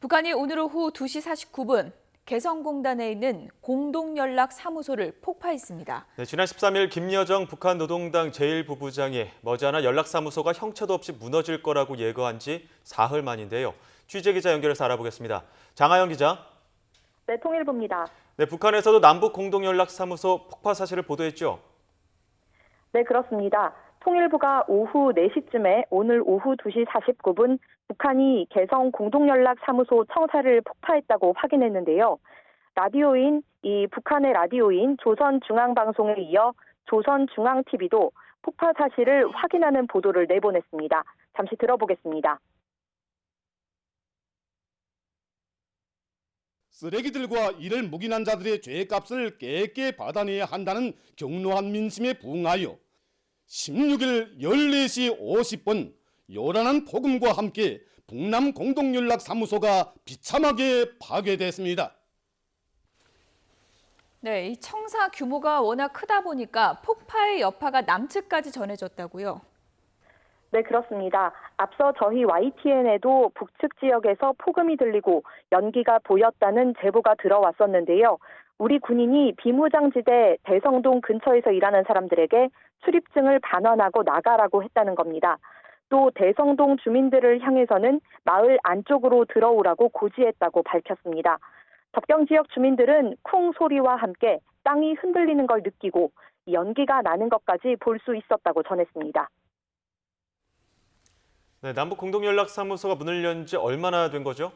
북한이 오늘 오후 2시 49분 개성공단에 있는 공동연락사무소를 폭파했습니다. 네, 지난 13일 김여정 북한 노동당 제1부부장이 머지않아 연락사무소가 형체도 없이 무너질 거라고 예고한 지 사흘 만인데요. 취재기자 연결해서 알아보겠습니다. 장하영 기자. 네, 통일부입니다. 네, 북한에서도 남북 공동연락사무소 폭파 사실을 보도했죠? 네, 그렇습니다. 통일부가 오후 4시쯤에 오늘 오후 2시 49분 북한이 개성 공동연락사무소 청사를 폭파했다고 확인했는데요. 북한의 라디오인 조선중앙방송에 이어 조선중앙TV도 폭파 사실을 확인하는 보도를 내보냈습니다. 잠시 들어보겠습니다. 쓰레기들과 이를 묵인한 자들의 죄값을 깨끗이 받아내야 한다는 격노한 민심에 부응하여 16일 14시 50분 요란한 폭음과 함께 북남 공동연락사무소가 비참하게 파괴됐습니다. 네, 이 청사 규모가 워낙 크다 보니까 폭파의 여파가 남측까지 전해졌다고요? 네, 그렇습니다. 앞서 저희 YTN에도 북측 지역에서 폭음이 들리고 연기가 보였다는 제보가 들어왔었는데요. 우리 군인이 비무장지대 대성동 근처에서 일하는 사람들에게 출입증을 반환하고 나가라고 했다는 겁니다. 또 대성동 주민들을 향해서는 마을 안쪽으로 들어오라고 고지했다고 밝혔습니다. 접경 지역 주민들은 쿵 소리와 함께 땅이 흔들리는 걸 느끼고 연기가 나는 것까지 볼 수 있었다고 전했습니다. 네, 남북 공동연락사무소가 문을 연 지 얼마나 된 거죠?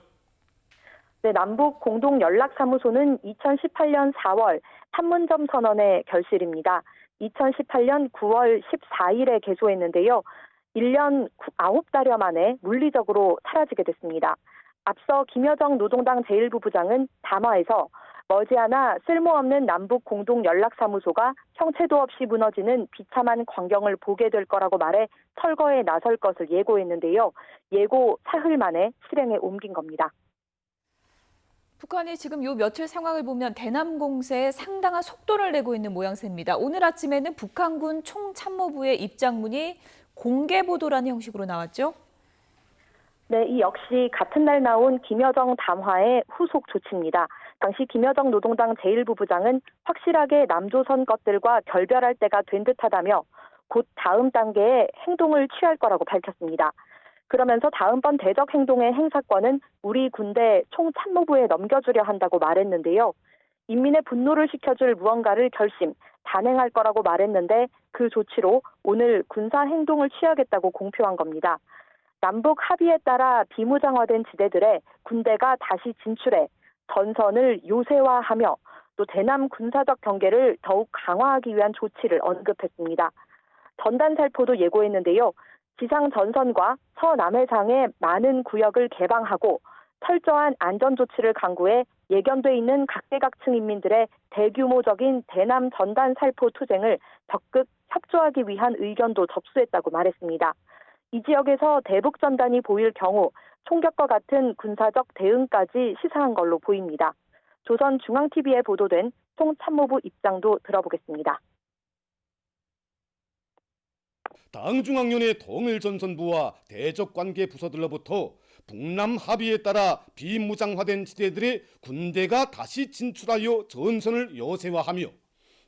네, 남북 공동연락사무소는 2018년 4월 판문점 선언의 결실입니다. 2018년 9월 14일에 개소했는데요. 1년 9달여 만에 물리적으로 사라지게 됐습니다. 앞서 김여정 노동당 제1부부장은 담화에서 머지않아 쓸모없는 남북 공동연락사무소가 형체도 없이 무너지는 비참한 광경을 보게 될 거라고 말해 철거에 나설 것을 예고했는데요. 예고 사흘 만에 실행에 옮긴 겁니다. 북한이 지금 요 며칠 상황을 보면 대남 공세에 상당한 속도를 내고 있는 모양새입니다. 오늘 아침에는 북한군 총참모부의 입장문이 공개 보도라는 형식으로 나왔죠? 네, 이 역시 같은 날 나온 김여정 담화의 후속 조치입니다. 당시 김여정 노동당 제1부부장은 확실하게 남조선 것들과 결별할 때가 된 듯하다며 곧 다음 단계의 행동을 취할 거라고 밝혔습니다. 그러면서 다음번 대적 행동의 행사권은 우리 군대 총참모부에 넘겨주려 한다고 말했는데요. 인민의 분노를 식혀줄 무언가를 단행할 거라고 말했는데 그 조치로 오늘 군사 행동을 취하겠다고 공표한 겁니다. 남북 합의에 따라 비무장화된 지대들에 군대가 다시 진출해 전선을 요새화하며 또 대남 군사적 경계를 더욱 강화하기 위한 조치를 언급했습니다. 전단살포도 예고했는데요. 지상 전선과 서남해상의 많은 구역을 개방하고 철저한 안전조치를 강구해 예견돼 있는 각계각층 인민들의 대규모적인 대남 전단살포 투쟁을 적극 협조하기 위한 의견도 접수했다고 말했습니다. 이 지역에서 대북 전단이 보일 경우 총격과 같은 군사적 대응까지 시사한 걸로 보입니다. 조선중앙TV에 보도된 총참모부 입장도 들어보겠습니다. 당중앙위원회 통일전선부와 대적관계 부서들로부터 북남 합의에 따라 비무장화된 지대들의 군대가 다시 진출하여 전선을 요새화하며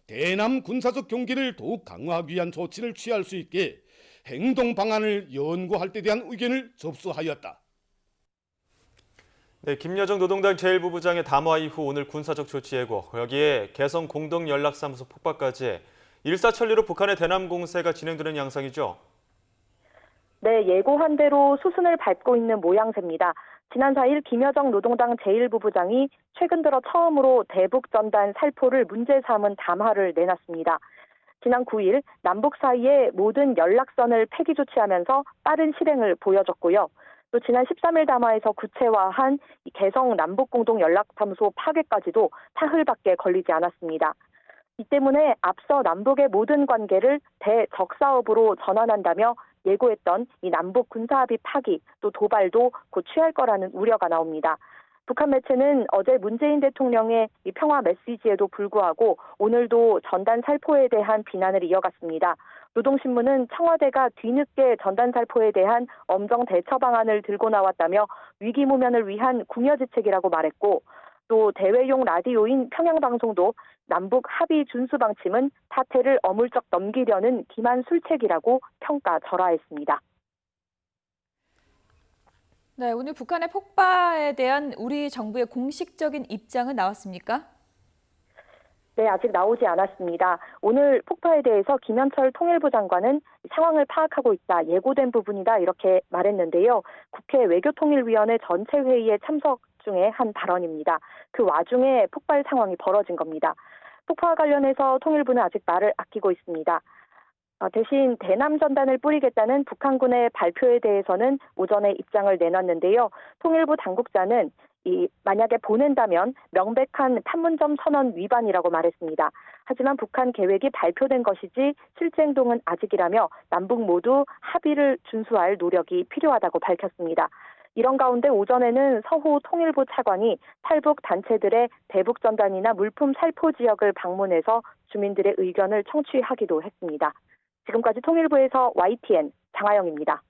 대남 군사적 경계를 더욱 강화하기 위한 조치를 취할 수 있게 행동 방안을 연구할 때 대한 의견을 접수하였다. 네, 김여정 노동당 제1부부장의 담화 이후 오늘 군사적 조치 예고, 여기에 개성 공동연락사무소 폭파까지 일사천리로 북한의 대남 공세가 진행되는 양상이죠? 네, 예고한 대로 수순을 밟고 있는 모양새입니다. 지난 4일 김여정 노동당 제1부부장이 최근 들어 처음으로 대북전단 살포를 문제 삼은 담화를 내놨습니다. 지난 9일 남북 사이의 모든 연락선을 폐기 조치하면서 빠른 실행을 보여줬고요. 또 지난 13일 담화에서 구체화한 개성 남북공동연락사무소 파괴까지도 사흘밖에 걸리지 않았습니다. 이 때문에 앞서 남북의 모든 관계를 대적사업으로 전환한다며 예고했던 이 남북 군사합의 파기 또 도발도 곧 취할 거라는 우려가 나옵니다. 북한 매체는 어제 문재인 대통령의 이 평화 메시지에도 불구하고 오늘도 전단 살포에 대한 비난을 이어갔습니다. 노동신문은 청와대가 뒤늦게 전단살포에 대한 엄정 대처 방안을 들고 나왔다며 위기모면을 위한 궁여지책이라고 말했고, 또 대외용 라디오인 평양방송도 남북 합의 준수 방침은 사태를 어물쩍 넘기려는 기만 술책이라고 평가절하했습니다. 네, 오늘 북한의 폭파에 대한 우리 정부의 공식적인 입장은 나왔습니까? 네, 아직 나오지 않았습니다. 오늘 폭파에 대해서 김현철 통일부 장관은 상황을 파악하고 있다, 예고된 부분이다 이렇게 말했는데요. 국회 외교통일위원회 전체 회의에 참석 중에 한 발언입니다. 그 와중에 폭발 상황이 벌어진 겁니다. 폭파와 관련해서 통일부는 아직 말을 아끼고 있습니다. 대신 대남 전단을 뿌리겠다는 북한군의 발표에 대해서는 오전에 입장을 내놨는데요. 통일부 당국자는 만약에 보낸다면 명백한 판문점 선언 위반이라고 말했습니다. 하지만 북한 계획이 발표된 것이지 실제 행동은 아직이라며 남북 모두 합의를 준수할 노력이 필요하다고 밝혔습니다. 이런 가운데 오전에는 서호 통일부 차관이 탈북 단체들의 대북 전단이나 물품 살포 지역을 방문해서 주민들의 의견을 청취하기도 했습니다. 지금까지 통일부에서 YTN 장하영입니다.